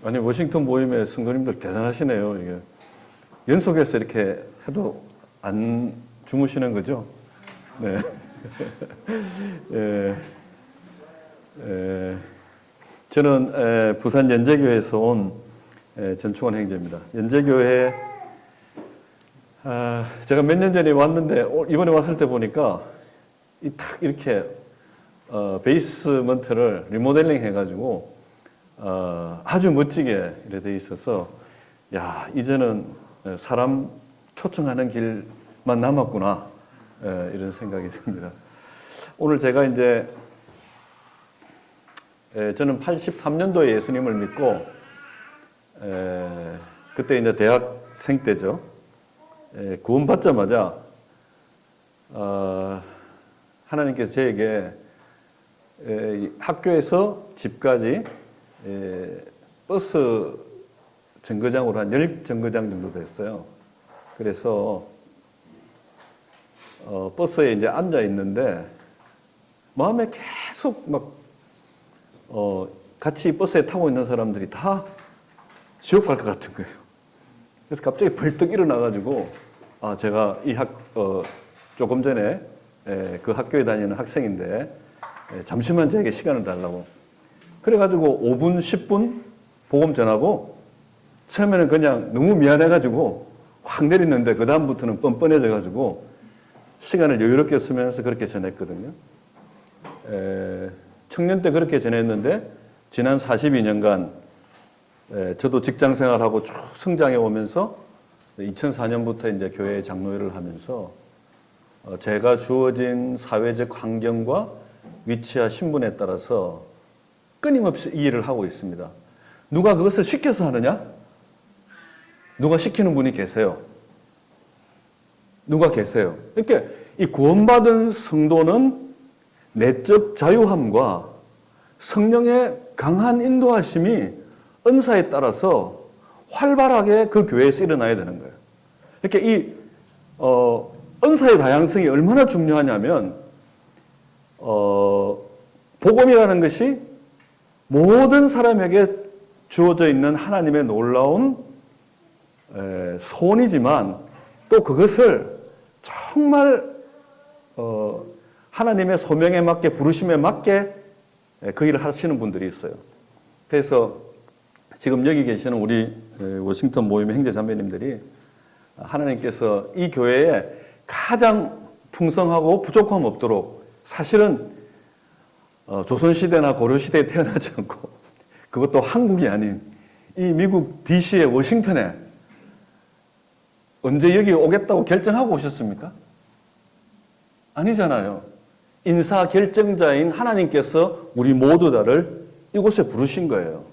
아니, 워싱턴 모임의 성도님들 대단하시네요. 이게 연속해서 이렇게 해도 안 주무시는 거죠? 네. 저는 부산 연제교회에서 온 전충원 형제입니다. 연제교회 제가 몇 년 전에 왔는데 이번에 왔을 때 보니까 딱 이렇게 베이스먼트를 리모델링 해가지고 아주 멋지게 이렇게 돼 있어서 야, 이제는 사람 초청하는 길만 남았구나 이런 생각이 듭니다. 오늘 제가 이제 저는 83년도에 예수님을 믿고 그때 이제 대학생 때죠. 구원받자마자 하나님께서 저에게 학교에서 집까지 버스 정거장으로 한 10정거장 정도 됐어요. 그래서 버스에 이제 앉아 있는데 마음에 계속 막 같이 버스에 타고 있는 사람들이 다 지옥 갈 것 같은 거예요. 그래서 갑자기 벌떡 일어나가지고 제가 조금 전에 그 학교에 다니는 학생인데 잠시만 저에게 시간을 달라고. 그래가지고 5분, 10분 보험 전하고 처음에는 그냥 너무 미안해가지고 확 내렸는데 그 다음부터는 뻔뻔해져가지고 시간을 여유롭게 쓰면서 그렇게 전했거든요. 청년 때 그렇게 전했는데 지난 42년간 저도 직장 생활하고 쭉 성장해 오면서 2004년부터 이제 교회 장로회를 하면서 제가 주어진 사회적 환경과 위치와 신분에 따라서 끊임없이 이 일을 하고 있습니다. 누가 그것을 시켜서 하느냐? 누가 시키는 분이 계세요. 누가 계세요. 이렇게 이 구원받은 성도는 내적 자유함과 성령의 강한 인도하심이 은사에 따라서 활발하게 그 교회에서 일어나야 되는 거예요. 이렇게 이 은사의 다양성이 얼마나 중요하냐면 복음이라는 것이 모든 사람에게 주어져 있는 하나님의 놀라운 소원이지만 또 그것을 정말 하나님의 소명에 맞게 부르심에 맞게 그 일을 하시는 분들이 있어요. 그래서 지금 여기 계시는 우리 워싱턴 모임의 형제 자매님들이 하나님께서 이 교회에 가장 풍성하고 부족함 없도록 사실은 조선시대나 고려시대에 태어나지 않고 그것도 한국이 아닌 이 미국 DC의 워싱턴에 언제 여기 오겠다고 결정하고 오셨습니까? 아니잖아요. 인사 결정자인 하나님께서 우리 모두 다를 이곳에 부르신 거예요.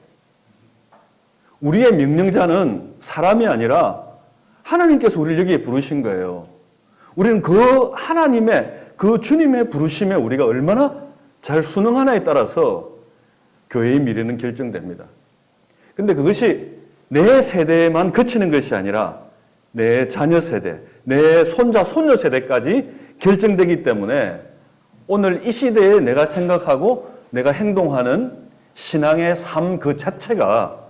우리의 명령자는 사람이 아니라 하나님께서 우리를 여기에 부르신 거예요. 우리는 그 하나님의, 그 주님의 부르심에 우리가 얼마나 잘 순응하나에 따라서 교회의 미래는 결정됩니다. 근데 그것이 내 세대에만 그치는 것이 아니라 내 자녀 세대, 내 손자, 손녀 세대까지 결정되기 때문에 오늘 이 시대에 내가 생각하고 내가 행동하는 신앙의 삶 그 자체가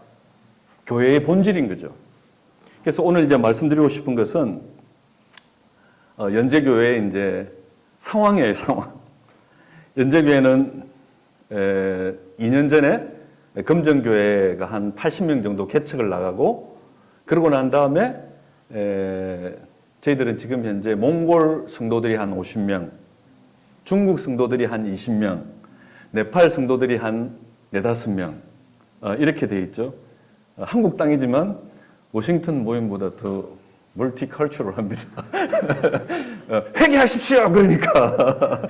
교회의 본질인 거죠. 그래서 오늘 이제 말씀드리고 싶은 것은 연제교회의 이제 상황이에요, 상황. 연제교회는 2년 전에 금정교회가 한 80명 정도 개척을 나가고 그러고 난 다음에 저희들은 지금 현재 몽골 성도들이 한 50명, 중국 성도들이 한 20명, 네팔 성도들이 한 4, 5명 이렇게 돼 있죠. 한국 땅이지만 워싱턴 모임보다 더 멀티컬처럴합니다. 회개하십시오. 그러니까.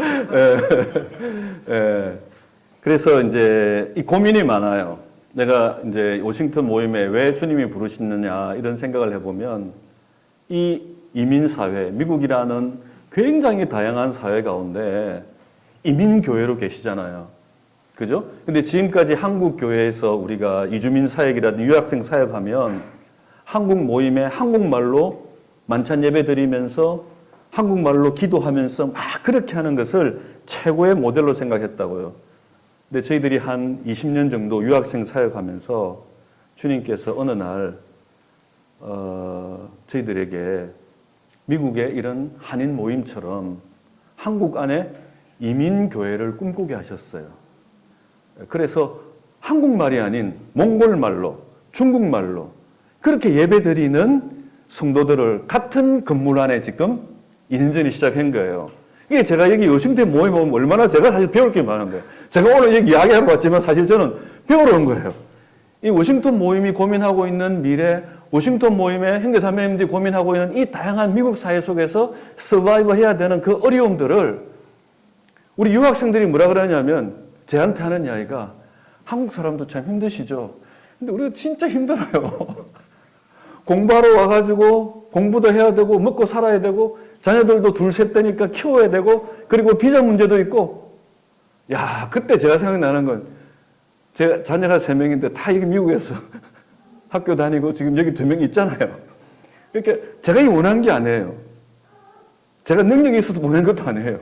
그래서 이제 이 고민이 많아요. 내가 이제 워싱턴 모임에 왜 주님이 부르시느냐 이런 생각을 해보면 이 이민사회, 미국이라는 굉장히 다양한 사회 가운데 이민교회로 계시잖아요. 그죠? 근데 지금까지 한국 교회에서 우리가 이주민 사역이라든지 유학생 사역하면 한국 모임에 한국말로 만찬 예배 드리면서 한국말로 기도하면서 막 그렇게 하는 것을 최고의 모델로 생각했다고요. 근데 저희들이 한 20년 정도 유학생 사역하면서 주님께서 어느 날 저희들에게 미국의 이런 한인 모임처럼 한국 안에 이민교회를 꿈꾸게 하셨어요. 그래서 한국말이 아닌 몽골말로, 중국말로 그렇게 예배드리는 성도들을 같은 건물 안에 지금 2년 전에 시작한 거예요. 이게 제가 여기 워싱턴 모임 오면 얼마나 제가 사실 배울 게 많은 거예요. 제가 오늘 여기 이야기하러 왔지만 사실 저는 배우러 온 거예요. 이 워싱턴 모임이 고민하고 있는 미래, 워싱턴 모임의 형제자매님들이 고민하고 있는 이 다양한 미국 사회 속에서 서바이브 해야 되는 그 어려움들을 우리 유학생들이 뭐라 그러냐면 저한테 하는 이야기가 한국 사람도 참 힘드시죠. 근데 우리가 진짜 힘들어요. 공부하러 와가지고 공부도 해야 되고 먹고 살아야 되고 자녀들도 둘, 셋 되니까 키워야 되고 그리고 비자 문제도 있고 야 그때 제가 생각나는 건 제가 자녀가 3명인데 다 여기 미국에서 학교 다니고 지금 여기 2명 있잖아요. 이렇게 제가 이 원한 게 아니에요. 제가 능력이 있어서 보낸 것도 아니에요.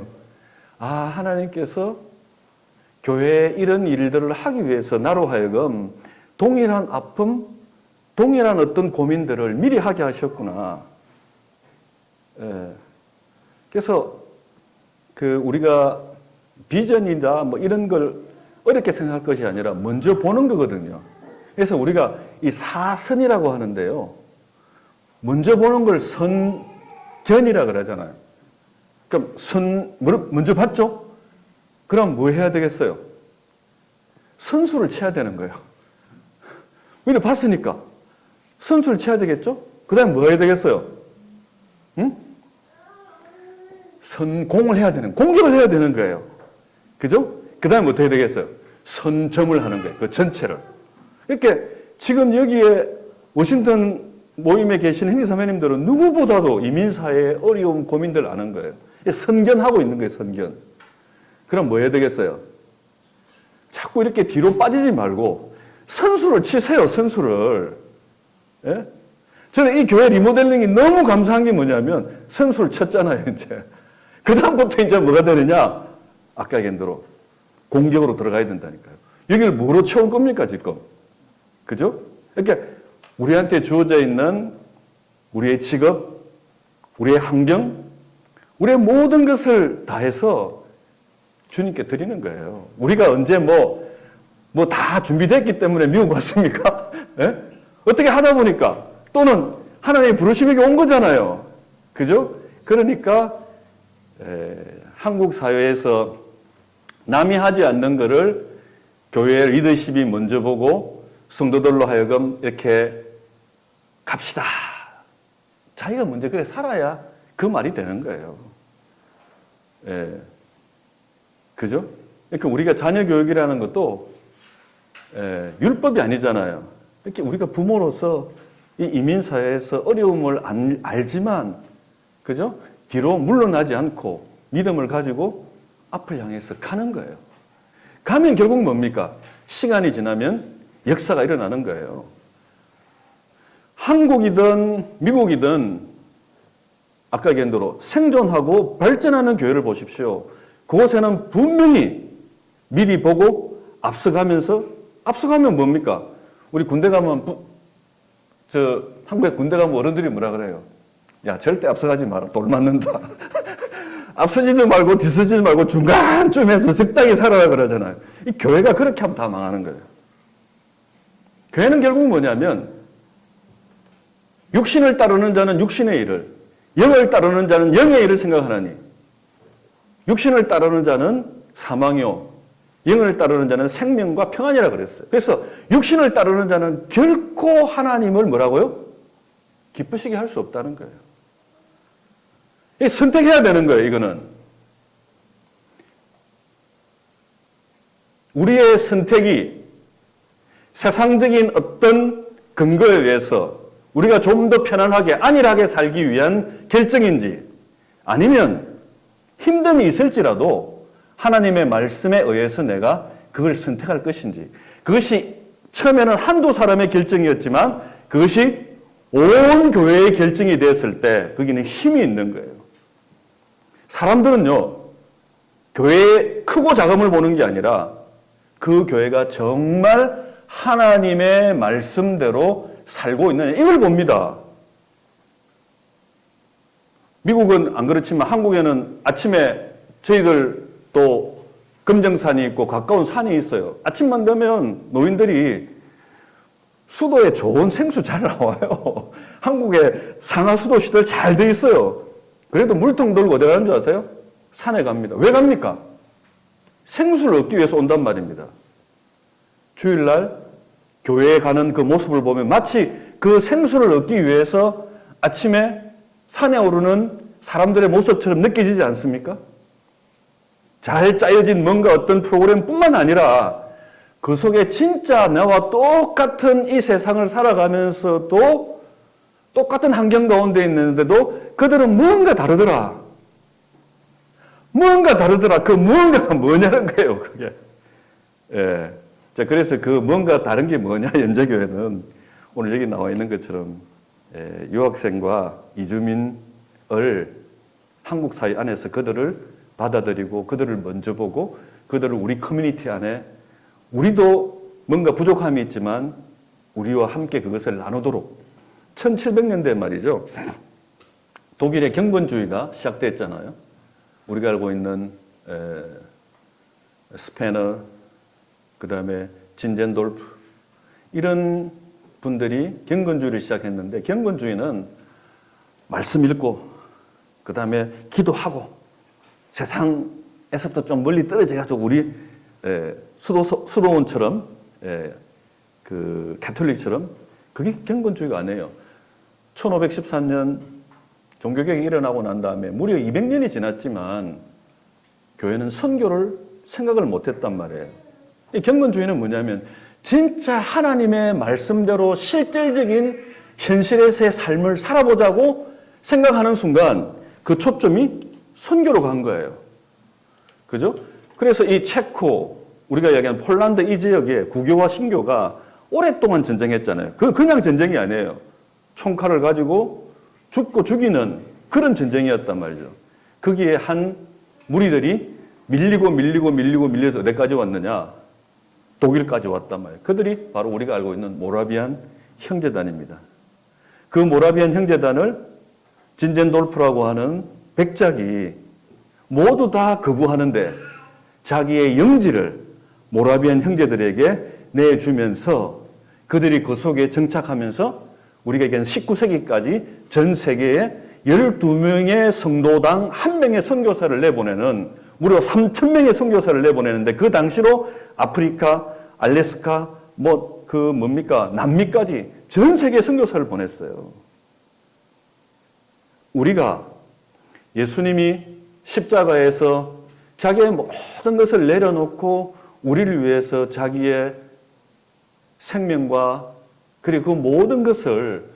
아 하나님께서 교회에 이런 일들을 하기 위해서 나로 하여금 동일한 아픔, 동일한 어떤 고민들을 미리 하게 하셨구나. 예. 그래서 우리가 비전이다 뭐 이런 걸 어렵게 생각할 것이 아니라 먼저 보는 거거든요. 그래서 우리가 이 사선이라고 하는데요. 먼저 보는 걸 선견이라 그러잖아요. 그럼 먼저 봤죠? 그럼 뭐 해야 되겠어요? 선수를 쳐야 되는 거예요. 우리는 봤으니까 선수를 쳐야 되겠죠? 그 다음에 뭐 해야 되겠어요? 응? 선공을 해야 되는, 공격을 해야 되는 거예요. 그죠? 그 다음에 어떻게 되겠어요? 선점을 하는 거예요. 그 전체를. 이렇게 지금 여기에 워싱턴 모임에 계신 형제자매님들은 누구보다도 이민사회의 어려움, 고민들 아는 거예요. 선견하고 있는 거예요, 선견. 그럼 뭐 해야 되겠어요? 자꾸 이렇게 뒤로 빠지지 말고 선수를 치세요, 선수를. 예? 저는 이 교회 리모델링이 너무 감사한 게 뭐냐면 선수를 쳤잖아요, 이제. 그 다음부터 이제 뭐가 되느냐? 아까 얘기한 대로 공격으로 들어가야 된다니까요. 여기를 뭐로 채울 겁니까, 지금? 그죠? 그러니까 우리한테 주어져 있는 우리의 직업, 우리의 환경, 우리의 모든 것을 다해서 주님께 드리는 거예요. 우리가 언제 뭐 다 준비됐기 때문에 미국 왔습니까? 예? 어떻게 하다 보니까 또는 하나님의 부르심에게 온 거잖아요. 그죠? 그러니까 한국 사회에서 남이 하지 않는 것을 교회 리더십이 먼저 보고 성도들로 하여금 이렇게 갑시다. 자기가 먼저 그래 살아야 그 말이 되는 거예요. 예. 그죠? 그러니까 우리가 자녀 교육이라는 것도 율법이 아니잖아요. 이렇게 우리가 부모로서 이 이민사회에서 어려움을 알지만, 그죠? 뒤로 물러나지 않고 믿음을 가지고 앞을 향해서 가는 거예요. 가면 결국 뭡니까? 시간이 지나면 역사가 일어나는 거예요. 한국이든 미국이든 아까 얘기한 대로 생존하고 발전하는 교회를 보십시오. 그곳에는 분명히 미리 보고 앞서가면 뭡니까? 우리 군대 가면 한국에 군대 가면 어른들이 뭐라 그래요? 야, 절대 앞서가지 마라. 돌 맞는다. 앞서지도 말고 뒤서지도 말고 중간쯤에서 적당히 살아라 그러잖아요. 이 교회가 그렇게 하면 다 망하는 거예요. 교회는 결국 뭐냐면 육신을 따르는 자는 육신의 일을, 영을 따르는 자는 영의 일을 생각하나니 육신을 따르는 자는 사망이요 영을 따르는 자는 생명과 평안이라 그랬어요. 그래서 육신을 따르는 자는 결코 하나님을 뭐라고요? 기쁘시게 할 수 없다는 거예요. 선택해야 되는 거예요, 이거는. 우리의 선택이 세상적인 어떤 근거에 의해서 우리가 좀 더 편안하게, 안일하게 살기 위한 결정인지 아니면 힘듦이 있을지라도 하나님의 말씀에 의해서 내가 그걸 선택할 것인지, 그것이 처음에는 한두 사람의 결정이었지만 그것이 온 교회의 결정이 되었을 때 거기는 힘이 있는 거예요. 사람들은요, 교회의 크고 작음을 보는 게 아니라 그 교회가 정말 하나님의 말씀대로 살고 있느냐 이걸 봅니다. 미국은 안 그렇지만 한국에는 아침에 저희들 또 금정산이 있고 가까운 산이 있어요. 아침만 되면 노인들이 수도에 좋은 생수 잘 나와요. 한국에 상하수도 시설 잘 돼 있어요. 그래도 물통 들고 어디 가는 줄 아세요? 산에 갑니다. 왜 갑니까? 생수를 얻기 위해서 온단 말입니다. 주일날 교회에 가는 그 모습을 보면 마치 그 생수를 얻기 위해서 아침에 산에 오르는 사람들의 모습처럼 느껴지지 않습니까? 잘 짜여진 뭔가 어떤 프로그램뿐만 아니라 그 속에 진짜 나와 똑같은 이 세상을 살아가면서도 똑같은 환경 가운데 있는데도 그들은 무언가 다르더라. 무언가 다르더라. 그 무언가가 뭐냐는 거예요, 그게. 예. 자, 그래서 그 뭔가 다른 게 뭐냐, 연제교회는 오늘 여기 나와 있는 것처럼 유학생과 이주민을 한국 사회 안에서 그들을 받아들이고 그들을 먼저 보고 그들을 우리 커뮤니티 안에 우리도 뭔가 부족함이 있지만 우리와 함께 그것을 나누도록 1700년대 말이죠. 독일의 경건주의가 시작됐잖아요. 우리가 알고 있는 스페너, 그 다음에 진젠돌프 이런 분들이 경건주의를 시작했는데 수도원처럼 말씀 읽고 그 다음에 기도하고 세상에서부터 좀 멀리 떨어져가지고 우리 수도원처럼 그 가톨릭처럼 그게 경건주의가 아니에요. 1513년 종교개혁이 일어나고 난 다음에 무려 200년이 지났지만 교회는 선교를 생각을 못했단 말이에요. 이 경건주의는 뭐냐면 진짜 하나님의 말씀대로 실질적인 현실에서의 삶을 살아보자고 생각하는 순간 그 초점이 선교로 간 거예요. 그죠? 그래서 이 체코, 우리가 이야기하는 폴란드 이 지역에 구교와 신교가 오랫동안 전쟁했잖아요. 그냥 전쟁이 아니에요. 총칼을 가지고 죽고 죽이는 그런 전쟁이었단 말이죠. 거기에 한 무리들이 밀려서 어디까지 왔느냐? 독일까지 왔단 말이에요. 그들이 바로 우리가 알고 있는 모라비안 형제단입니다. 그 모라비안 형제단을 진젠돌프라고 하는 백작이 모두 다 거부하는데 자기의 영지를 모라비안 형제들에게 내주면서 그들이 그 속에 정착하면서 우리가 얘기하는 19세기까지 전 세계에 12명의 성도당 1명의 선교사를 내보내는 무려 3,000명의 선교사를 내보내는데 그 당시로 아프리카, 알래스카, 남미까지 전 세계 선교사를 보냈어요. 우리가 예수님이 십자가에서 자기의 모든 것을 내려놓고 우리를 위해서 자기의 생명과 그리고 그 모든 것을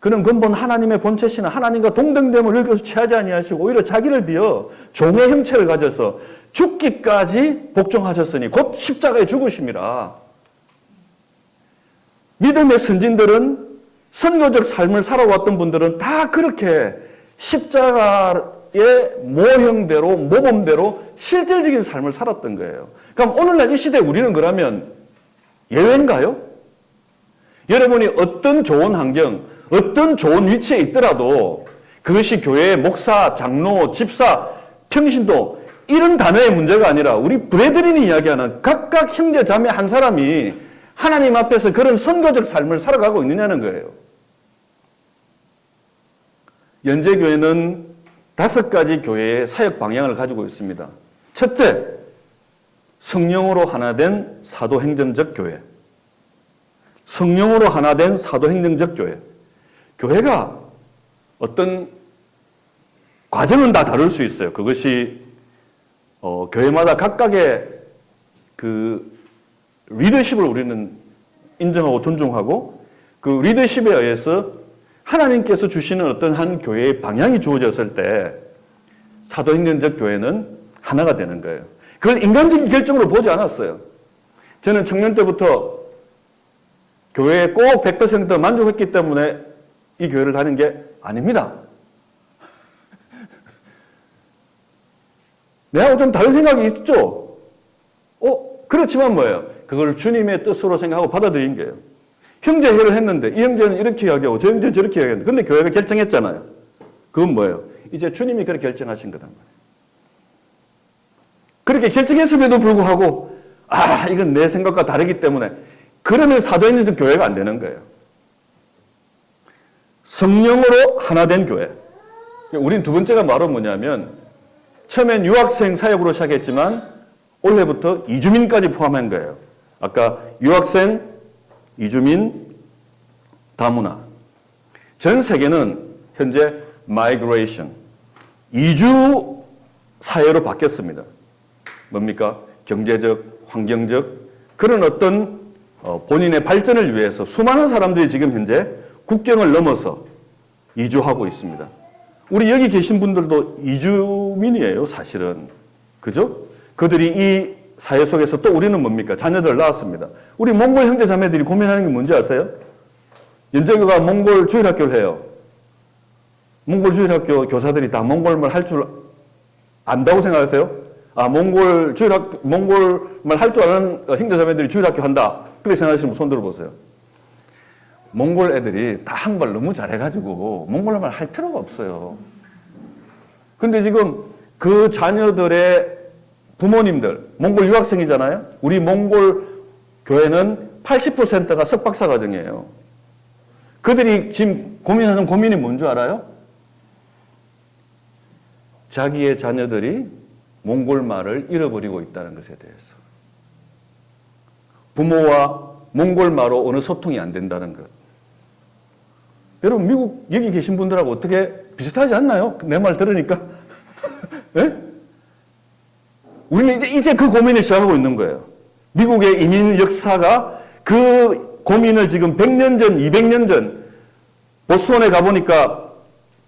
그는 근본 하나님의 본체시는 하나님과 동등됨을 일교수 취하지 아니하시고 오히려 자기를 비어 종의 형체를 가져서 죽기까지 복종하셨으니 곧 십자가에 죽으심이라. 믿음의 선진들은 선교적 삶을 살아왔던 분들은 다 그렇게 십자가의 모형대로 모범대로 실질적인 삶을 살았던 거예요. 그럼 오늘날 이 시대에 우리는 그러면 예외인가요? 여러분이 어떤 좋은 환경, 어떤 좋은 위치에 있더라도 그것이 교회의 목사, 장로, 집사, 평신도 이런 단어의 문제가 아니라 우리 브레드린이 이야기하는 각각 형제 자매 한 사람이 하나님 앞에서 그런 선교적 삶을 살아가고 있느냐는 거예요. 연제교회는 5가지 교회의 사역 방향을 가지고 있습니다. 첫째, 성령으로 하나 된 사도행전적 교회. 성령으로 하나 된 사도행전적 교회. 교회가 어떤 과정은 다 다를 수 있어요. 그것이 교회마다 각각의 그 리더십을 우리는 인정하고 존중하고 그 리더십에 의해서 하나님께서 주시는 어떤 한 교회의 방향이 주어졌을 때 사도행전적 교회는 하나가 되는 거예요. 그걸 인간적인 결정으로 보지 않았어요. 저는 청년 때부터 교회에 꼭 100% 만족했기 때문에 이 교회를 다니는 게 아닙니다. 내하고 좀 다른 생각이 있죠? 그렇지만 뭐예요? 그걸 주님의 뜻으로 생각하고 받아들인 거예요. 형제회를 했는데 이 형제는 이렇게 이야기하고 저 형제는 저렇게 이야기하는데 근데 교회가 결정했잖아요. 그건 뭐예요? 이제 주님이 그렇게 결정하신 거단 말이에요. 그렇게 결정했음에도 불구하고 이건 내 생각과 다르기 때문에 그러면 사도행전 교회가 안 되는 거예요. 성령으로 하나 된 교회. 우린 두 번째가 바로 뭐냐면 처음엔 유학생 사역으로 시작했지만 올해부터 이주민까지 포함한 거예요. 아까 유학생, 이주민, 다문화. 전 세계는 현재 migration, 이주 사회로 바뀌었습니다. 뭡니까? 경제적, 환경적 그런 어떤 본인의 발전을 위해서 수많은 사람들이 지금 현재 국경을 넘어서 이주하고 있습니다. 우리 여기 계신 분들도 이주민이에요, 사실은. 그죠? 그들이 이 사회 속에서 또 우리는 뭡니까? 자녀들을 낳았습니다. 우리 몽골 형제 자매들이 고민하는 게 뭔지 아세요? 연재교가 몽골 주일학교를 해요. 몽골 주일학교 교사들이 다 몽골말 할 줄 안다고 생각하세요? 몽골말 할 줄 아는 형제 자매들이 주일학교 한다. 그렇게 생각하시는 분 손 들어보세요. 몽골 애들이 다 한국말 너무 잘해가지고 몽골말 할 필요가 없어요. 근데 지금 그 자녀들의 부모님들, 몽골 유학생이잖아요? 우리 몽골 교회는 80%가 석박사 과정이에요. 그들이 지금 고민하는 고민이 뭔 줄 알아요? 자기의 자녀들이 몽골 말을 잃어버리고 있다는 것에 대해서. 부모와 몽골 말로 어느 소통이 안 된다는 것. 여러분, 미국 여기 계신 분들하고 어떻게 비슷하지 않나요? 내 말 들으니까. 네? 우리는 이제 그 고민을 시작하고 있는 거예요. 미국의 이민 역사가 그 고민을 지금 100년 전, 200년 전 보스턴에 가보니까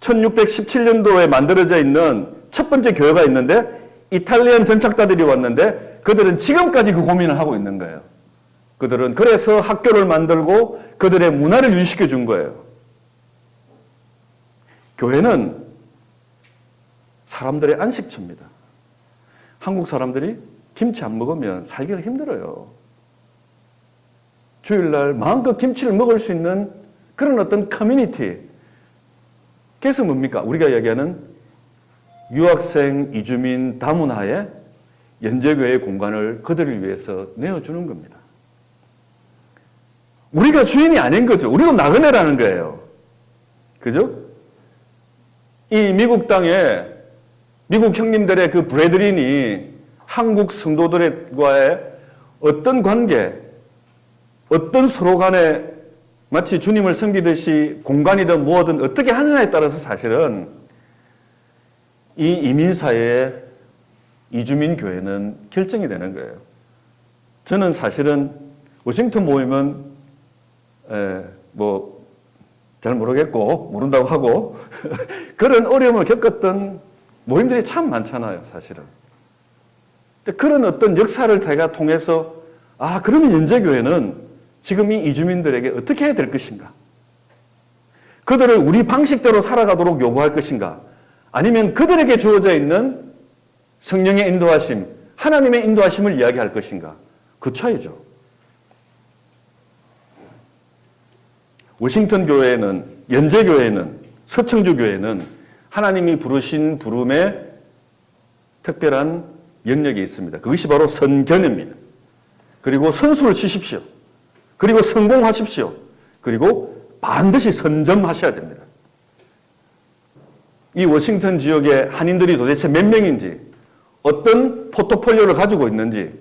1617년도에 만들어져 있는 첫 번째 교회가 있는데 이탈리안 전착자들이 왔는데 그들은 지금까지 그 고민을 하고 있는 거예요. 그들은 그래서 학교를 만들고 그들의 문화를 유지시켜 준 거예요. 교회는 사람들의 안식처입니다. 한국 사람들이 김치 안 먹으면 살기가 힘들어요. 주일날 마음껏 김치를 먹을 수 있는 그런 어떤 커뮤니티. 그래서 뭡니까? 우리가 얘기하는 유학생, 이주민, 다문화의 연재교회의 공간을 그들을 위해서 내어주는 겁니다. 우리가 주인이 아닌 거죠. 우리도 나그네라는 거예요. 그죠? 이 미국 땅에 미국 형님들의 그 브레드린이 한국 성도들과의 어떤 관계, 어떤 서로 간에 마치 주님을 섬기듯이 공간이든 무엇든 어떻게 하느냐에 따라서 사실은 이 이민사회의 이주민 교회는 결정이 되는 거예요. 저는 사실은 워싱턴 모임은 잘 모르겠고 모른다고 하고 그런 어려움을 겪었던 모임들이 참 많잖아요, 사실은. 그런 어떤 역사를 제가 통해서 그러면 연재교회는 지금 이 이주민들에게 어떻게 해야 될 것인가? 그들을 우리 방식대로 살아가도록 요구할 것인가? 아니면 그들에게 주어져 있는 성령의 인도하심, 하나님의 인도하심을 이야기할 것인가? 그 차이죠. 워싱턴 교회는, 연재교회는, 서청주 교회는 하나님이 부르신 부름에 특별한 영역이 있습니다. 그것이 바로 선견입니다. 그리고 선수를 치십시오. 그리고 성공하십시오. 그리고 반드시 선점하셔야 됩니다. 이 워싱턴 지역의 한인들이 도대체 몇 명인지, 어떤 포트폴리오를 가지고 있는지,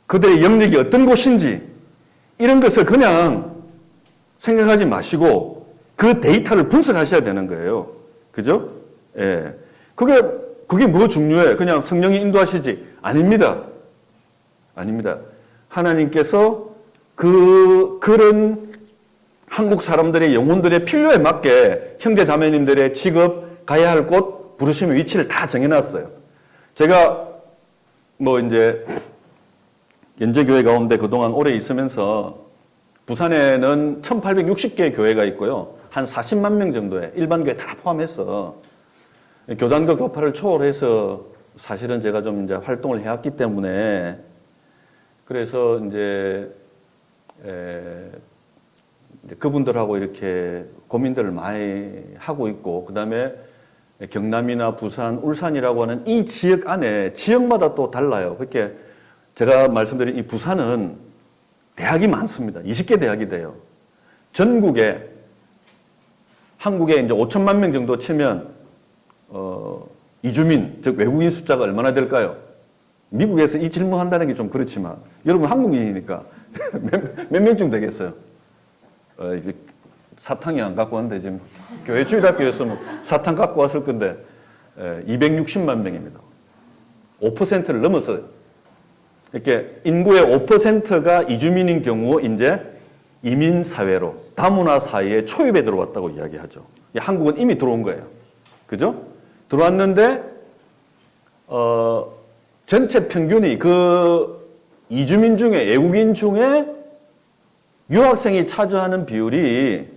그들의 영역이 어떤 곳인지, 이런 것을 그냥 생각하지 마시고 그 데이터를 분석하셔야 되는 거예요. 그죠? 예. 그게 뭐 중요해? 그냥 성령이 인도하시지? 아닙니다. 아닙니다. 하나님께서 그런 한국 사람들의 영혼들의 필요에 맞게 형제 자매님들의 직업, 가야 할 곳, 부르심의 위치를 다 정해놨어요. 제가 이제 연재교회 가운데 그동안 오래 있으면서 부산에는 1860개의 교회가 있고요. 한 40만 명 정도의 일반 교회 다 포함해서 교단과 교파를 초월해서 사실은 제가 좀 이제 활동을 해왔기 때문에 그래서 이제 그분들하고 이렇게 고민들을 많이 하고 있고, 그 다음에 경남이나 부산, 울산이라고 하는 이 지역 안에 지역마다 또 달라요. 그렇게 제가 말씀드린 이 부산은 대학이 많습니다. 20개 대학이 돼요. 전국에 한국에 이제 5천만 명 정도 치면 이주민, 즉 외국인 숫자가 얼마나 될까요? 미국에서 이 질문한다는 게 좀 그렇지만 여러분 한국인이니까 몇 명쯤 되겠어요? 이제 사탕이 안 갖고 왔는데 지금 교회 주일학교에서는 사탕 갖고 왔을 건데 260만 명입니다. 5%를 넘었어요. 이렇게 인구의 5%가 이주민인 경우 이제 이민 사회로 다문화 사회에 초입에 들어왔다고 이야기하죠. 한국은 이미 들어온 거예요. 그죠? 들어왔는데 전체 평균이 그 이주민 중에 외국인 중에 유학생이 차지하는 비율이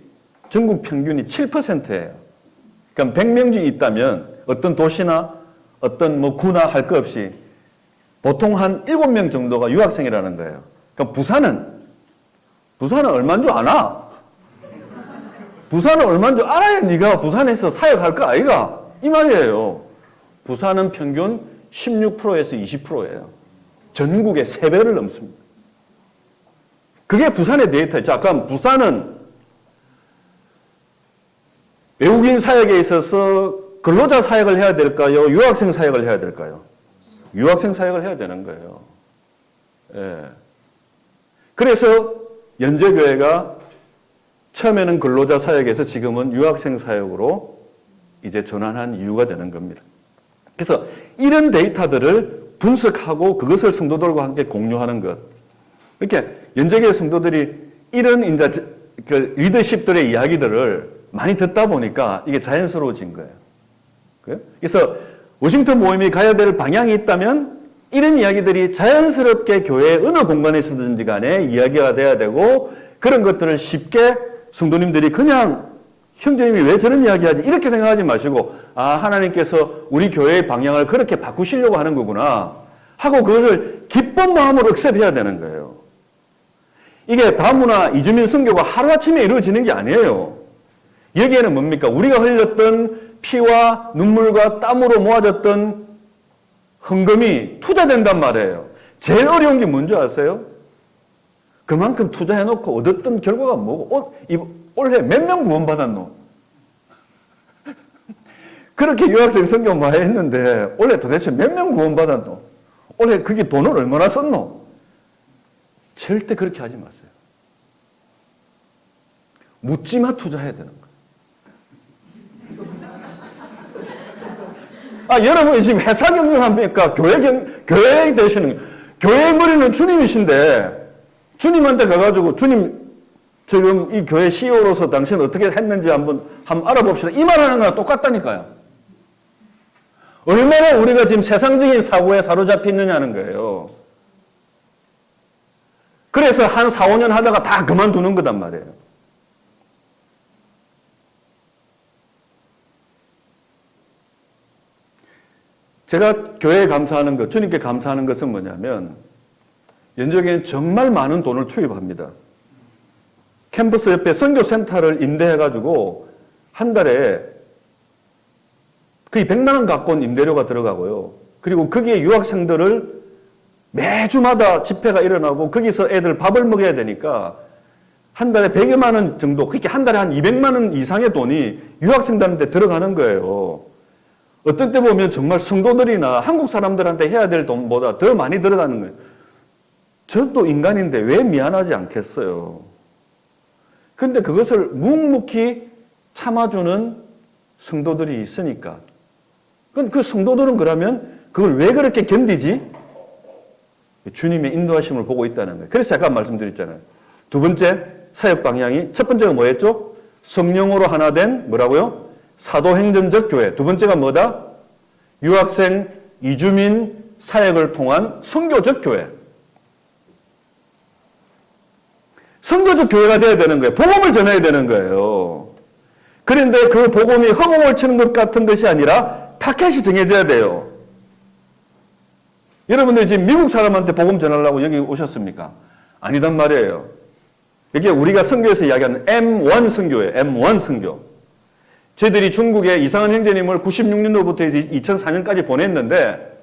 전국 평균이 7%예요. 그러니까 100명 중에 있다면 어떤 도시나 어떤 뭐 구나 할 것 없이 보통 한 7명 정도가 유학생이라는 거예요. 그러니까 부산은 얼마인 줄 아나? 부산은 얼마인 줄 알아야 네가 부산에서 사역할 거 아이가? 이 말이에요. 부산은 평균 16%에서 20%예요. 전국의 3배를 넘습니다. 그게 부산의 데이터죠. 아까 부산은 외국인 사역에 있어서 근로자 사역을 해야 될까요? 유학생 사역을 해야 될까요? 유학생 사역을 해야 되는 거예요. 예. 그래서 연제교회가 처음에는 근로자 사역에서 지금은 유학생 사역으로 이제 전환한 이유가 되는 겁니다. 그래서 이런 데이터들을 분석하고 그것을 성도들과 함께 공유하는 것. 이렇게 연제교회 성도들이 이런 이제 그 리더십들의 이야기들을 많이 듣다 보니까 이게 자연스러워진 거예요. 그래서 워싱턴 모임이 가야 될 방향이 있다면 이런 이야기들이 자연스럽게 교회의 어느 공간에서든지 간에 이야기가 돼야 되고, 그런 것들을 쉽게 성도님들이 그냥 형제님이 왜 저런 이야기하지 이렇게 생각하지 마시고, 아, 하나님께서 우리 교회의 방향을 그렇게 바꾸시려고 하는 거구나 하고 그것을 기쁜 마음으로 억셉해야 되는 거예요. 이게 다문화 이주민 선교가 하루아침에 이루어지는 게 아니에요. 여기에는 뭡니까? 우리가 흘렸던 피와 눈물과 땀으로 모아졌던 헌금이 투자된단 말이에요. 제일 어려운 게 뭔지 아세요? 그만큼 투자해놓고 얻었던 결과가 뭐고, 올해 몇 명 구원받았노? 그렇게 유학생 선교 많이 했는데 올해 도대체 몇 명 구원받았노? 올해 그게 돈을 얼마나 썼노? 절대 그렇게 하지 마세요. 묻지마 투자해야 되는 거예요. 여러분이 지금 회사 경영합니까? 교회 되시는, 교회의 머리는 주님이신데, 주님한테 가가지고, 주님, 지금 이 교회 CEO로서 당신 어떻게 했는지 한번 알아봅시다. 이 말하는 거랑 똑같다니까요. 얼마나 우리가 지금 세상적인 사고에 사로잡혀 있느냐는 거예요. 그래서 한 4, 5년 하다가 다 그만두는 거단 말이에요. 제가 교회에 감사하는 것, 주님께 감사하는 것은 뭐냐면, 연적에는 정말 많은 돈을 투입합니다. 캠퍼스 옆에 선교센터를 임대해가지고 한 달에 거의 100만 원 갖고 온 임대료가 들어가고요. 그리고 거기에 유학생들을 매주마다 집회가 일어나고 거기서 애들 밥을 먹여야 되니까 한 달에 100여만 원 정도, 그렇게 한 달에 한 200만 원 이상의 돈이 유학생들한테 들어가는 거예요. 어떤 때 보면 정말 성도들이나 한국 사람들한테 해야 될 돈보다 더 많이 들어가는 거예요. 저도 인간인데 왜 미안하지 않겠어요? 그런데 그것을 묵묵히 참아주는 성도들이 있으니까. 그 성도들은 그러면 그걸 왜 그렇게 견디지? 주님의 인도하심을 보고 있다는 거예요. 그래서 잠깐 말씀드렸잖아요. 두 번째 사역 방향이, 첫 번째가 뭐였죠? 성령으로 하나 된 뭐라고요? 사도행전적 교회. 두 번째가 뭐다? 유학생, 이주민 사역을 통한 선교적 교회. 선교적 교회가 되어야 되는 거예요. 복음을 전해야 되는 거예요. 그런데 그 복음이 허공을 치는 것 같은 것이 아니라 타켓이 정해져야 돼요. 여러분들이 지금 미국 사람한테 복음 전하려고 여기 오셨습니까? 아니단 말이에요. 이게 우리가 선교에서 이야기하는 M1 선교예요. M1 선교. 저희들이 중국에 이상한 형제님을 96년도부터 2004년까지 보냈는데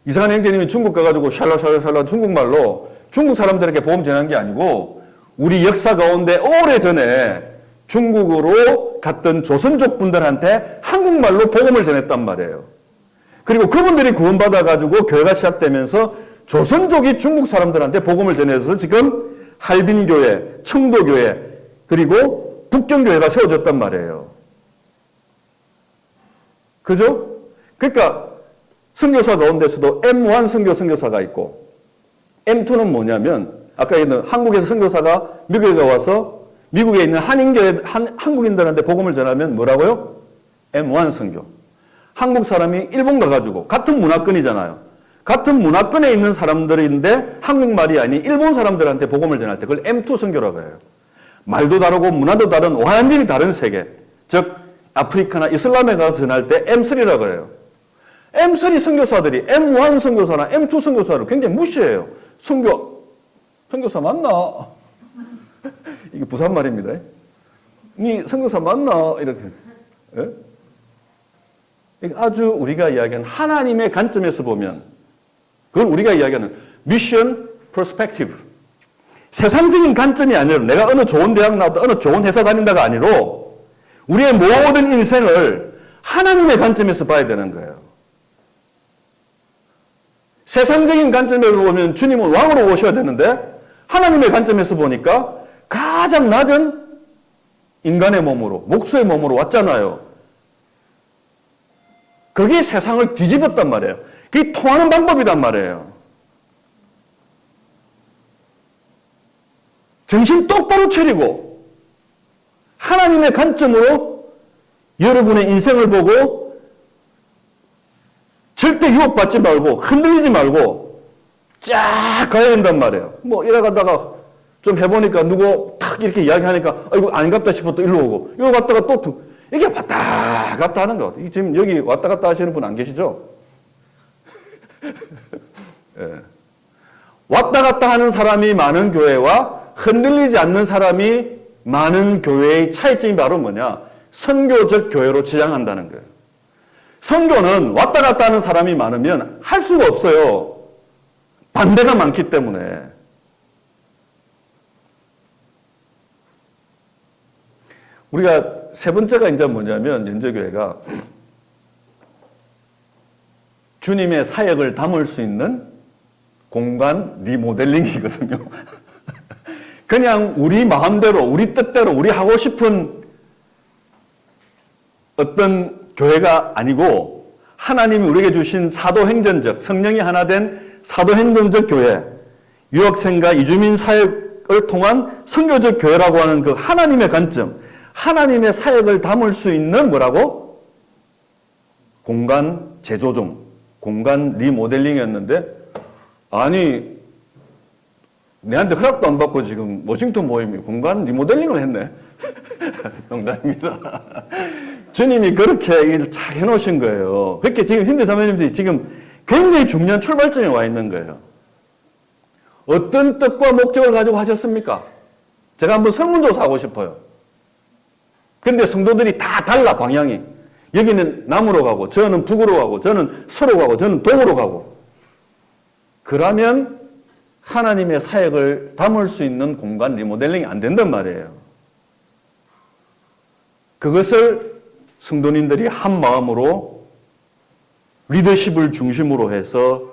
이상한 형제님이 중국 가가지고 샬라샬라샬라 중국말로 중국 사람들에게 복음 전한 게 아니고 우리 역사 가운데 오래전에 중국으로 갔던 조선족 분들한테 한국말로 복음을 전했단 말이에요. 그리고 그분들이 구원받아가지고 교회가 시작되면서 조선족이 중국 사람들한테 복음을 전해서 지금 할빈교회, 청도교회, 그리고 북경교회가 세워졌단 말이에요. 그죠? 그러니까 선교사 가운데서도 M1 선교사가 있고 M2는 뭐냐면 아까 얘기했던 한국에서 선교사가 미국에 와서 미국에 있는 한국인들한테 복음을 전하면 뭐라고요? M1 선교. 한국 사람이 일본 가가지고 같은 문화권이잖아요. 같은 문화권에 있는 사람들인데 한국말이 아닌 일본 사람들한테 복음을 전할 때 그걸 M2 선교라고 해요. 말도 다르고 문화도 다른 완전히 다른 세계. 즉 아프리카나 이슬람에 가서 전할 때 M3라고 해요. M3 선교사들이 M1 선교사나 M2 선교사를 굉장히 무시해요. 선교사 맞나? 이게 부산 말입니다. 니 선교사 맞나? 이렇게. 예? 아주 우리가 이야기하는 하나님의 관점에서 보면 그걸 우리가 이야기하는 미션 퍼스펙티브. 세상적인 관점이 아니라 내가 어느 좋은 대학 나왔다, 어느 좋은 회사 다닌다가 아니로 우리의 모든 인생을 하나님의 관점에서 봐야 되는 거예요. 세상적인 관점에서 보면 주님은 왕으로 오셔야 되는데 하나님의 관점에서 보니까 가장 낮은 인간의 몸으로, 목수의 몸으로 왔잖아요. 그게 세상을 뒤집었단 말이에요. 그게 통하는 방법이란 말이에요. 정신 똑바로 차리고 하나님의 관점으로 여러분의 인생을 보고 절대 유혹받지 말고 흔들리지 말고 쫙 가야 된단 말이에요. 뭐 이래가다가 좀 해보니까 누구 탁 이렇게 이야기하니까 이거 아닌갑다 싶어 또 일로 오고 이거 갔다가 또 이게 왔다 갔다 하는 거. 지금 여기 왔다 갔다 하시는 분 안 계시죠? 예. 왔다 갔다 하는 사람이 많은 교회와 흔들리지 않는 사람이 많은 교회의 차이점이 바로 뭐냐? 선교적 교회로 지향한다는 거예요. 선교는 왔다 갔다 하는 사람이 많으면 할 수가 없어요. 반대가 많기 때문에. 우리가 세 번째가 이제 뭐냐면 연저교회가 주님의 사역을 담을 수 있는 공간 리모델링이거든요. 그냥 우리 마음대로, 우리 뜻대로, 우리 하고 싶은 어떤 교회가 아니고 하나님이 우리에게 주신 사도행전적, 성령이 하나 된 사도행전적 교회, 유학생과 이주민 사역을 통한 선교적 교회라고 하는 그 하나님의 관점, 하나님의 사역을 담을 수 있는 뭐라고? 공간 재조정, 공간 리모델링이었는데 아니 내한테 허락도 안 받고 지금 워싱턴 모임이 공간 리모델링을 했네. 농담입니다. 주님이 그렇게 일을 잘 해놓으신 거예요. 그렇게 지금 현재 자매님들이 지금 굉장히 중요한 출발점에 와 있는 거예요. 어떤 뜻과 목적을 가지고 하셨습니까? 제가 한번 설문조사하고 싶어요. 근데 성도들이 다 달라, 방향이. 여기는 남으로 가고, 저는 북으로 가고, 저는 서로 가고, 저는 동으로 가고. 그러면 하나님의 사역을 담을 수 있는 공간 리모델링이 안 된단 말이에요. 그것을 성도님들이 한 마음으로 리더십을 중심으로 해서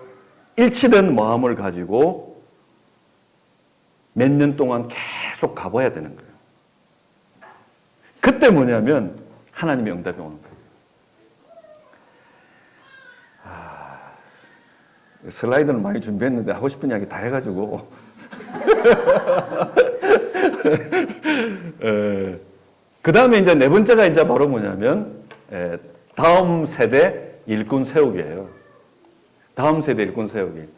일치된 마음을 가지고 몇 년 동안 계속 가봐야 되는 거예요. 그때 뭐냐면 하나님의 응답이 오는 거예요. 슬라이드는 많이 준비했는데 하고 싶은 이야기 다 해가지고 그 다음에 이제 네 번째가 이제 바로 뭐냐면 다음 세대 일꾼 세우기예요. 다음 세대 일꾼 세우기.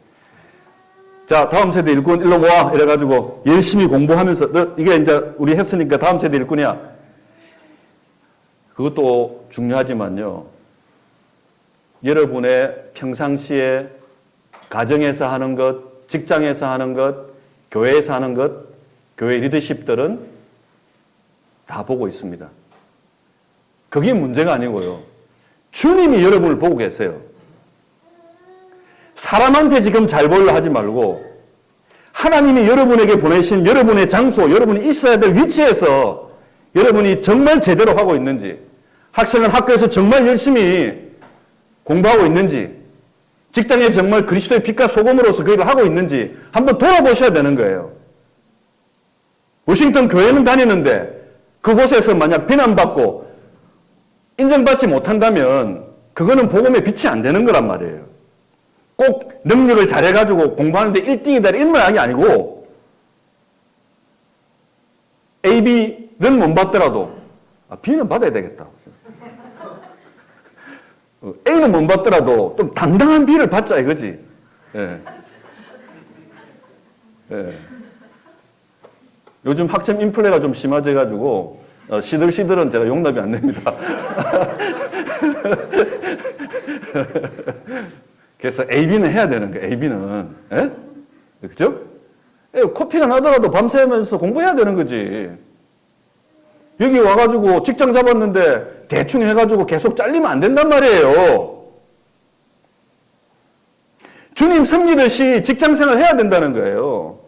자, 다음 세대 일꾼 일로 와 이래가지고 열심히 공부하면서 너 이게 이제 우리 했으니까 다음 세대 일꾼이야. 그것도 중요하지만요. 여러분의 평상시에 가정에서 하는 것, 직장에서 하는 것, 교회에서 하는 것, 교회 리더십들은 다 보고 있습니다. 그게 문제가 아니고요. 주님이 여러분을 보고 계세요. 사람한테 지금 잘 보이려 하지 말고 하나님이 여러분에게 보내신 여러분의 장소, 여러분이 있어야 될 위치에서 여러분이 정말 제대로 하고 있는지, 학생은 학교에서 정말 열심히 공부하고 있는지, 직장에서 정말 그리스도의 빛과 소금으로서 그 일을 하고 있는지 한번 돌아보셔야 되는 거예요. 워싱턴 교회는 다니는데 그곳에서 만약 비난받고 인정받지 못한다면 그거는 복음의 빛이 안 되는 거란 말이에요. 꼭 능력을 잘해가지고 공부하는데 1등이다 이런 말이 아니고 A, B는 못 받더라도 B는 받아야 되겠다. A는 못 받더라도 좀 당당한 B를 받자 이거지. 예. 예. 요즘 학점 인플레가 좀 심해져가지고 시들시들은 제가 용납이 안 됩니다. 그래서 AB는 해야 되는 거예요. AB는. 예? 그죠? 코피가 나더라도 밤새면서 공부해야 되는 거지. 여기 와가지고 직장 잡았는데 대충 해가지고 계속 잘리면 안 된단 말이에요. 주님 섬기듯이 직장생활 해야 된다는 거예요.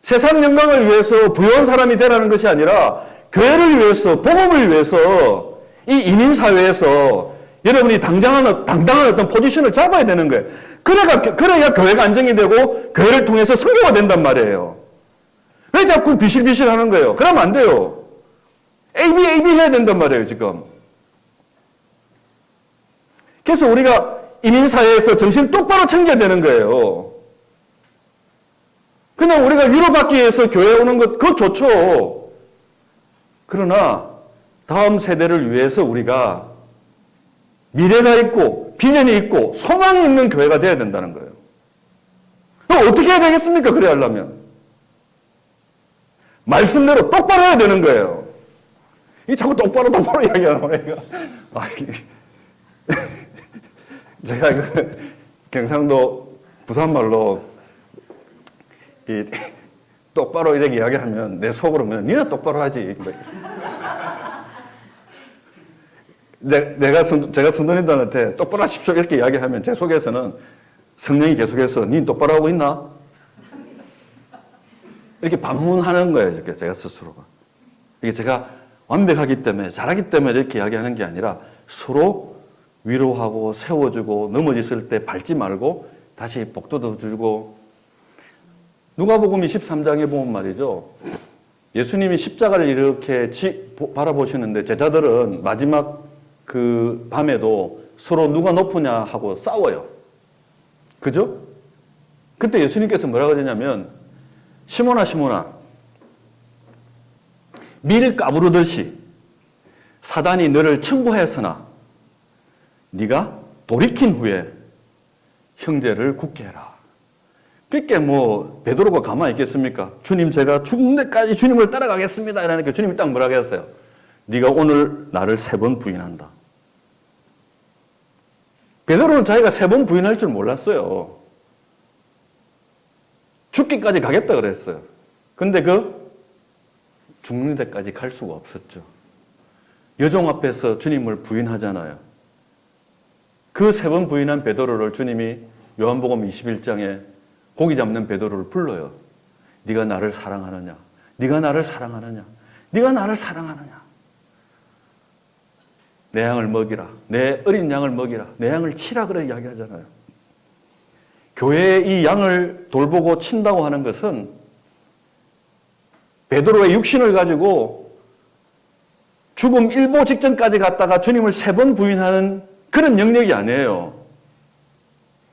세상 영광을 위해서 부유한 사람이 되라는 것이 아니라 교회를 위해서, 복음을 위해서 이 이민사회에서 여러분이 당당한 어떤 포지션을 잡아야 되는 거예요. 그래야 교회가 안정이 되고 교회를 통해서 선교가 된단 말이에요. 왜 자꾸 비실비실 하는 거예요? 그러면 안 돼요. AB 해야 된단 말이에요, 지금. 그래서 우리가 이민사회에서 정신 똑바로 챙겨야 되는 거예요. 그냥 우리가 위로받기 위해서 교회 오는 것, 그거 좋죠. 그러나 다음 세대를 위해서 우리가 미래가 있고 비전이 있고 소망이 있는 교회가 돼야 된다는 거예요. 그럼 어떻게 해야 되겠습니까? 그래야 하려면. 말씀대로 똑바로 해야 되는 거예요. 이 자꾸 똑바로 이야기하는 거예요. 제가 경상도 부산말로 똑바로 이렇게 이야기하면 내 속으로는 니나 똑바로 하지. 제가 선도님들한테 똑바로 하십시오 이렇게 이야기하면 제 속에서는 성령이 계속해서 니 똑바로 하고 있나? 이렇게 반문하는 거예요. 이렇게 제가 스스로가. 이게 제가 완벽하기 때문에 잘하기 때문에 이렇게 이야기하는 게 아니라 서로 위로하고 세워주고 넘어졌을 때 밟지 말고 다시 복돋워 주고. 누가복음 23장에 보면 말이죠. 예수님이 십자가를 이렇게 바라보시는데 제자들은 마지막 그 밤에도 서로 누가 높으냐 하고 싸워요. 그죠? 그때 예수님께서 뭐라고 하냐면 시몬아 밀 까부르듯이 사단이 너를 청구하였으나 네가 돌이킨 후에 형제를 굳게 해라. 그렇게 베드로가 가만히 있겠습니까? 주님 제가 죽는 데까지 주님을 따라가겠습니다. 이러니까 주님이 딱 뭐라고 했어요? 네가 오늘 나를 3번 부인한다. 베드로는 자기가 3번 부인할 줄 몰랐어요. 죽기까지 가겠다 그랬어요. 근데 죽는 데까지 갈 수가 없었죠. 여종 앞에서 주님을 부인하잖아요. 그 3번 부인한 베드로를 주님이 요한복음 21장에 고기 잡는 베드로를 불러요. 네가 나를 사랑하느냐? 네가 나를 사랑하느냐? 네가 나를 사랑하느냐? 내 양을 먹이라. 내 어린 양을 먹이라. 내 양을 치라 그래 이야기하잖아요. 교회의 이 양을 돌보고 친다고 하는 것은 베드로의 육신을 가지고 죽음 일보 직전까지 갔다가 주님을 3번 부인하는 그런 영역이 아니에요.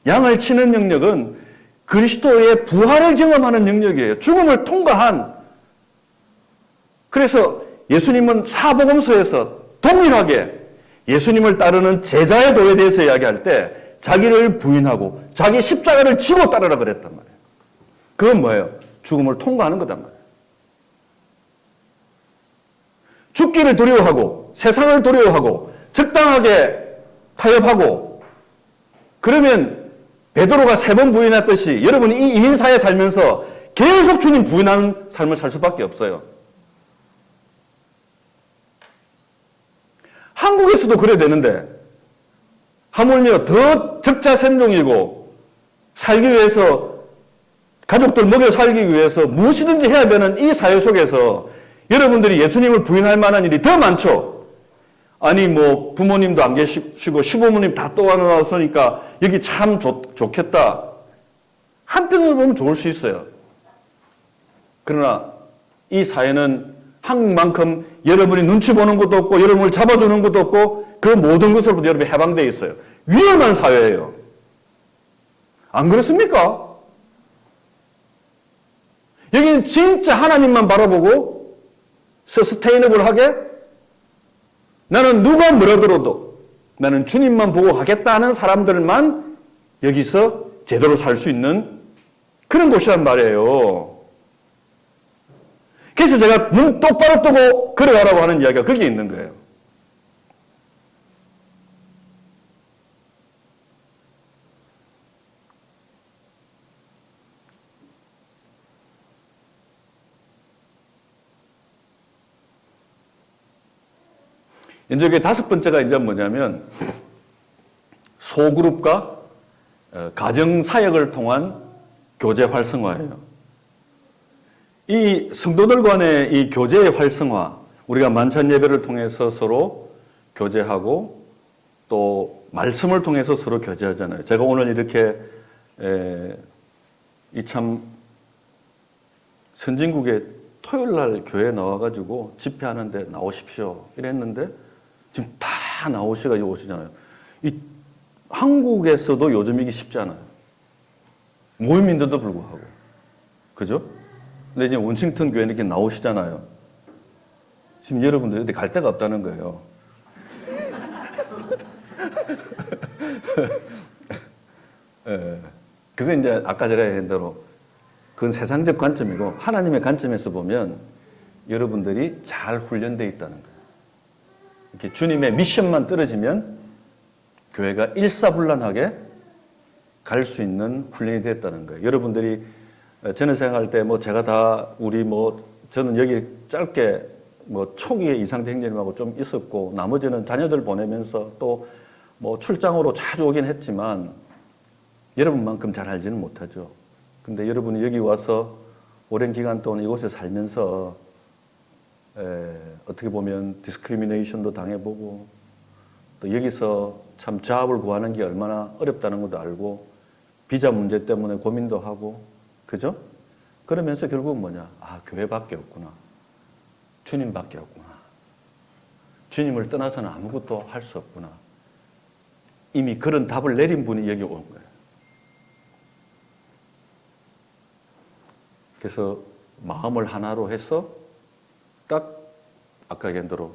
양을 치는 영역은 그리스도의 부활을 경험하는 영역이에요. 죽음을 통과한. 그래서 예수님은 사복음서에서 동일하게 예수님을 따르는 제자의 도에 대해서 이야기할 때 자기를 부인하고 자기 십자가를 지고 따르라 그랬단 말이에요. 그건 뭐예요? 죽음을 통과하는 거단 말이에요. 죽기를 두려워하고 세상을 두려워하고 적당하게 타협하고 그러면 베드로가 3번 부인했듯이 여러분이 이 이민사회에 살면서 계속 주님 부인하는 삶을 살 수밖에 없어요. 한국에서도 그래야 되는데 하물며 더 적자생존이고 살기 위해서 가족들 먹여 살기 위해서 무엇이든지 해야 되는 이 사회 속에서 여러분들이 예수님을 부인할 만한 일이 더 많죠. 아니 뭐 부모님도 안 계시고 시부모님 다 떠나왔으니까 여기 참 좋겠다. 한편으로 보면 좋을 수 있어요. 그러나 이 사회는 한국만큼 여러분이 눈치 보는 것도 없고 여러분을 잡아주는 것도 없고 그 모든 것으로부터 여러분이 해방되어 있어요. 위험한 사회예요. 안 그렇습니까? 여기는 진짜 하나님만 바라보고 서스테이너블하게 나는 누가 뭐라 들어도 나는 주님만 보고 가겠다는 사람들만 여기서 제대로 살 수 있는 그런 곳이란 말이에요. 그래서 제가 눈 똑바로 뜨고 걸어가라고 하는 이야기가 거기에 있는 거예요. 이제 그 5번째가 이제 뭐냐면 소그룹과 가정사역을 통한 교제 활성화예요. 이 성도들 간의 이 교제의 활성화, 우리가 만찬 예배를 통해서 서로 교제하고 또 말씀을 통해서 서로 교제하잖아요. 제가 오늘 이렇게 참 선진국에 토요일 날 교회에 나와가지고 집회하는데 나오십시오 이랬는데 지금 다 나오셔가지고 오시잖아요. 이 한국에서도 요즘 이게 쉽지 않아요. 모임인데도 불구하고. 그죠? 근데 지금 원싱턴 교회 이렇게 나오시잖아요. 지금 여러분들이 어디 갈 데가 없다는 거예요. 그건 이제 아까 제가 얘기한 대로 그건 세상적 관점이고 하나님의 관점에서 보면 여러분들이 잘 훈련되어 있다는 거예요. 이렇게 주님의 미션만 떨어지면 교회가 일사불란하게 갈 수 있는 훈련이 됐다는 거예요. 여러분들이 저는 생각할 때 뭐 제가 다 저는 여기 짧게 초기에 이상대 형제님하고 좀 있었고 나머지는 자녀들 보내면서 또 출장으로 자주 오긴 했지만 여러분만큼 잘 알지는 못하죠. 근데 여러분이 여기 와서 오랜 기간 동안 이곳에 살면서 어떻게 보면 디스크리미네이션도 당해보고 또 여기서 참 잡을 구하는 게 얼마나 어렵다는 것도 알고 비자 문제 때문에 고민도 하고 그죠? 그러면서 결국은 뭐냐? 아, 교회밖에 없구나. 주님밖에 없구나. 주님을 떠나서는 아무것도 할 수 없구나. 이미 그런 답을 내린 분이 여기 온 거예요. 그래서 마음을 하나로 해서 딱 아까 얘기한 대로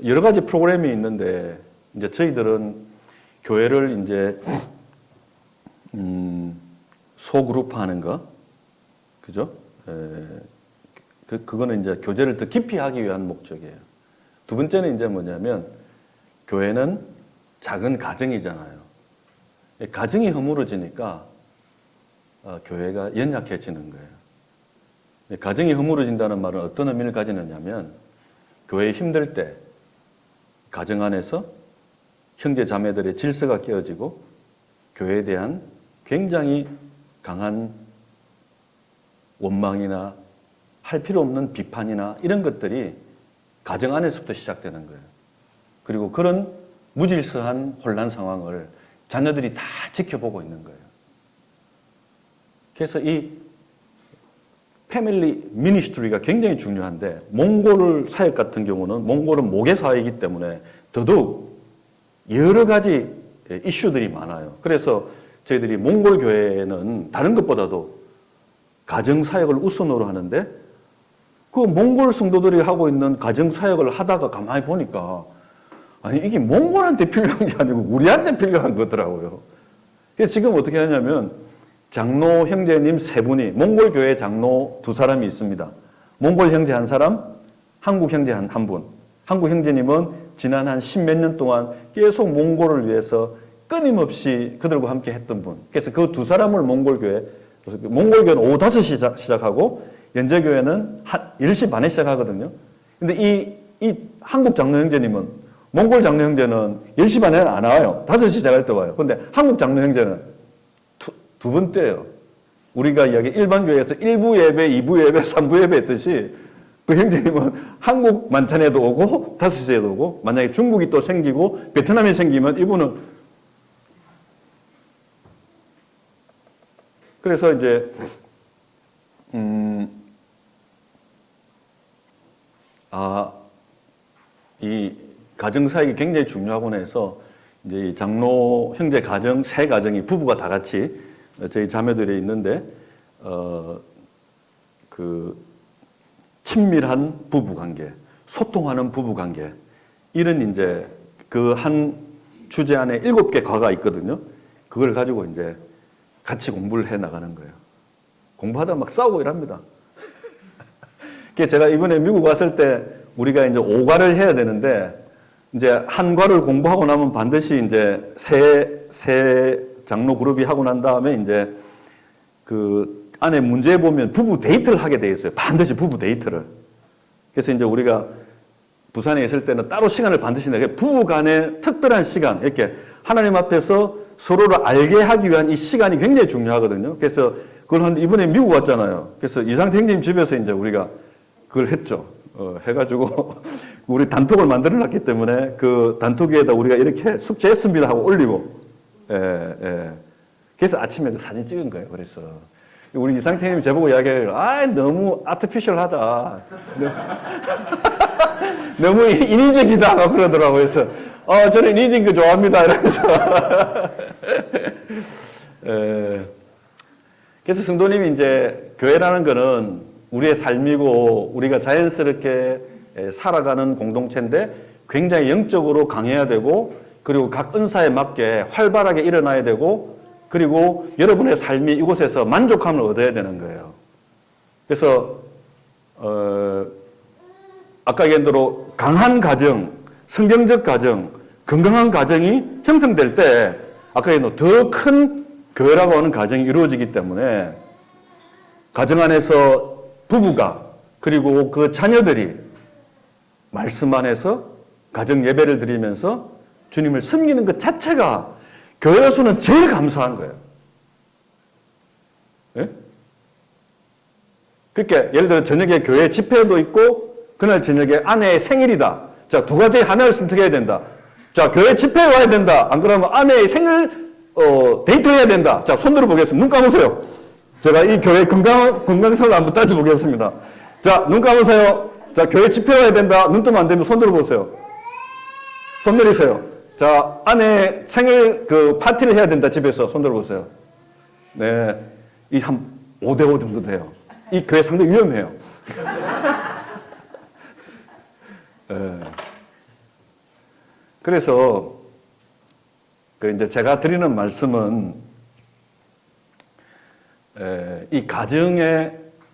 여러 가지 프로그램이 있는데 이제 저희들은 교회를 이제 소그룹화하는 거, 그죠? 그거는 이제 교제를 더 깊이 하기 위한 목적이에요. 두 번째는 이제 뭐냐면 교회는 작은 가정이잖아요. 가정이 허물어지니까 교회가 연약해지는 거예요. 가정이 허물어진다는 말은 어떤 의미를 가지느냐면 교회에 힘들 때 가정 안에서 형제 자매들의 질서가 깨어지고 교회에 대한 굉장히 강한 원망이나 할 필요 없는 비판이나 이런 것들이 가정 안에서부터 시작되는 거예요. 그리고 그런 무질서한 혼란 상황을 자녀들이 다 지켜보고 있는 거예요. 그래서 이 패밀리 미니스트리가 굉장히 중요한데 몽골 사역 같은 경우는 몽골은 모계 사회이기 때문에 더더욱 여러 가지 이슈들이 많아요. 그래서 저희들이 몽골 교회는 다른 것보다도 가정 사역을 우선으로 하는데 그 몽골 성도들이 하고 있는 가정 사역을 하다가 가만히 보니까 아니 이게 몽골한테 필요한 게 아니고 우리한테 필요한 거더라고요. 그래서 지금 어떻게 하냐면 장로 형제님 3분이 몽골 교회 장로 2사람이 있습니다. 몽골 형제 1사람, 한국 형제 한 분. 한국 형제님은 지난 한 10몇 년 동안 계속 몽골을 위해서 끊임없이 그들과 함께 했던 분. 그래서 그 두 사람을 몽골교회는 오후 5시 시작하고 연제교회는 10시 반에 시작하거든요. 근데 이 한국 장로 형제님은, 몽골 장로 형제는 10시 반에는 안 와요. 5시 시작할 때 와요. 근데 한국 장로 형제는 두 번 떼요. 우리가 이야기 일반 교회에서 1부 예배, 2부 예배, 3부 예배 했듯이 그 형제님은 한국 만찬에도 오고 5시에도 오고, 만약에 중국이 또 생기고 베트남이 생기면 이분은, 그래서 이제 이 가정사역이 굉장히 중요하구나 해서 이제 이 장로 형제 가정, 세 가정이 부부가 다 같이 저희 자매들이 있는데 그 친밀한 부부 관계, 소통하는 부부 관계, 이런 이제 그 한 주제 안에 7개 과가 있거든요. 그걸 가지고 이제 같이 공부를 해 나가는 거예요. 공부하다 막 싸우고 이랍니다. 그래서 제가 이번에 미국 왔을 때 우리가 이제 5과를 해야 되는데, 이제 한 과를 공부하고 나면 반드시 이제 세 장로 그룹이 하고 난 다음에 이제 그 안에 문제에 보면 부부 데이트를 하게 돼 있어요. 반드시 부부 데이트를. 그래서 이제 우리가 부산에 있을 때는 따로 시간을 반드시 내게, 부부 간의 특별한 시간, 이렇게 하나님 앞에서 서로를 알게 하기 위한 이 시간이 굉장히 중요하거든요. 그래서 그걸 이번에 미국 왔잖아요. 그래서 이상태 형님 집에서 이제 우리가 그걸 했죠. 해가지고 우리 단톡을 만들어 놨기 때문에 그 단톡 위에다 우리가 이렇게 숙제했습니다 하고 올리고, 그래서 아침에 그 사진 찍은 거예요. 그래서 우리 이상태 형님이 저보고 이야기해요. 너무 아티피셜하다. 너무 인위적이다. 그러더라고요. 그래서 저는 인위적인 거 좋아합니다. 이러면서. 그래서 성도님이 이제 교회라는 거는 우리의 삶이고 우리가 자연스럽게 살아가는 공동체인데 굉장히 영적으로 강해야 되고, 그리고 각 은사에 맞게 활발하게 일어나야 되고, 그리고 여러분의 삶이 이곳에서 만족감을 얻어야 되는 거예요. 그래서 아까 얘기한 대로 강한 가정, 성경적 가정, 건강한 가정이 형성될 때 아까 얘기한 더 큰 교회라고 하는 가정이 이루어지기 때문에 가정 안에서 부부가, 그리고 그 자녀들이 말씀 안에서 가정 예배를 드리면서 주님을 섬기는 것 자체가 교회로서는 제일 감사한 거예요. 예? 그러니까 예를 들어 저녁에 교회 집회도 있고, 그날 저녁에 아내의 생일이다. 자, 두 가지 하나를 선택해야 된다. 자, 교회 집회에 와야 된다. 안 그러면 아내의 생일 데이트를 해야 된다. 자, 손 들어보겠습니다. 눈 감으세요. 제가 이 교회 건강성을 한번 따져보겠습니다. 자, 눈 감으세요. 자, 교회 집회 와야 된다. 눈 뜨면 안 되면 손 들어보세요. 손 내리세요. 자, 아내 생일 그 파티를 해야 된다. 집에서 손 들어보세요. 네. 이 한 5대5 정도 돼요. 이 교회 상당히 위험해요. 그래서 그 이제 제가 드리는 말씀은 이 가정의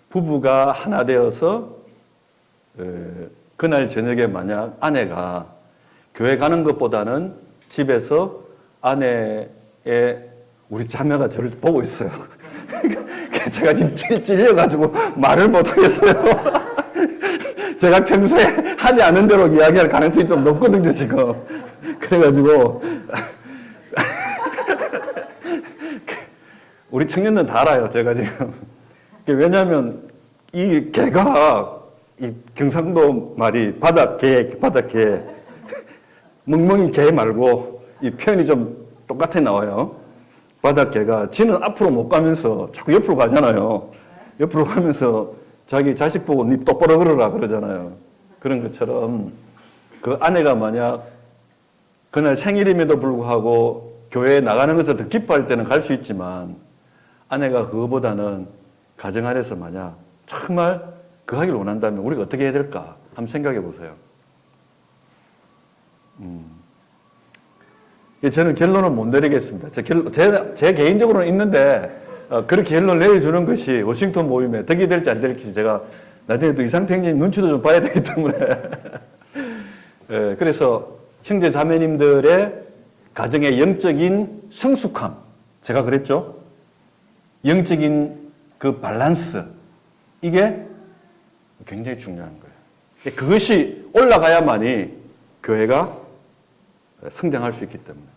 부부가 하나 되어서 그날 저녁에 만약 아내가 교회 가는 것보다는 집에서 아내의, 우리 자매가 저를 보고 있어요. 제가 지금 찔려가지고 말을 못하겠어요. 제가 평소에 하지 않은 대로 이야기할 가능성이 좀 높거든요, 지금. 그래가지고 우리 청년들 다 알아요, 제가 지금. 왜냐하면 이 개가, 이 경상도 말이 바닷개, 멍멍이 개 말고 이 표현이 좀 똑같아 나와요. 바닷개가 지는 앞으로 못 가면서 자꾸 옆으로 가잖아요. 옆으로 가면서 자기 자식 보고 니 똑바로 걸어라 그러잖아요. 그런 것처럼 그 아내가 만약 그날 생일임에도 불구하고 교회에 나가는 것을 더 기뻐할 때는 갈 수 있지만, 아내가 그거보다는 가정 안에서 만약 정말 그 하기를 원한다면 우리가 어떻게 해야 될까 한번 생각해 보세요. 저는 결론은 못 내리겠습니다. 제 개인적으로는 있는데 그렇게 결론을 내려주는 것이 워싱턴 모임에 덕이 될지 안 될지 제가 나중에 또 이상태 형님 눈치도 좀 봐야 되기 때문에 그래서 형제 자매님들의 가정의 영적인 성숙함, 제가 그랬죠? 영적인 그 밸런스, 이게 굉장히 중요한 거예요. 그것이 올라가야만이 교회가 성장할 수 있기 때문에.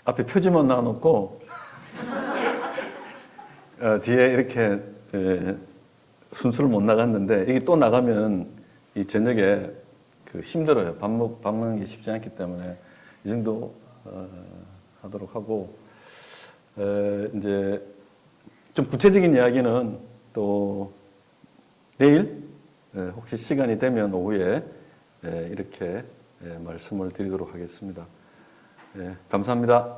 앞에 표지만 놔놓고 뒤에 이렇게 순서를 못 나갔는데 이게 또 나가면 이 저녁에 그 힘들어요. 밥 먹는 게 쉽지 않기 때문에 이 정도 하도록 하고 이제 좀 구체적인 이야기는 또 내일 혹시 시간이 되면 오후에 이렇게 말씀을 드리도록 하겠습니다. 감사합니다.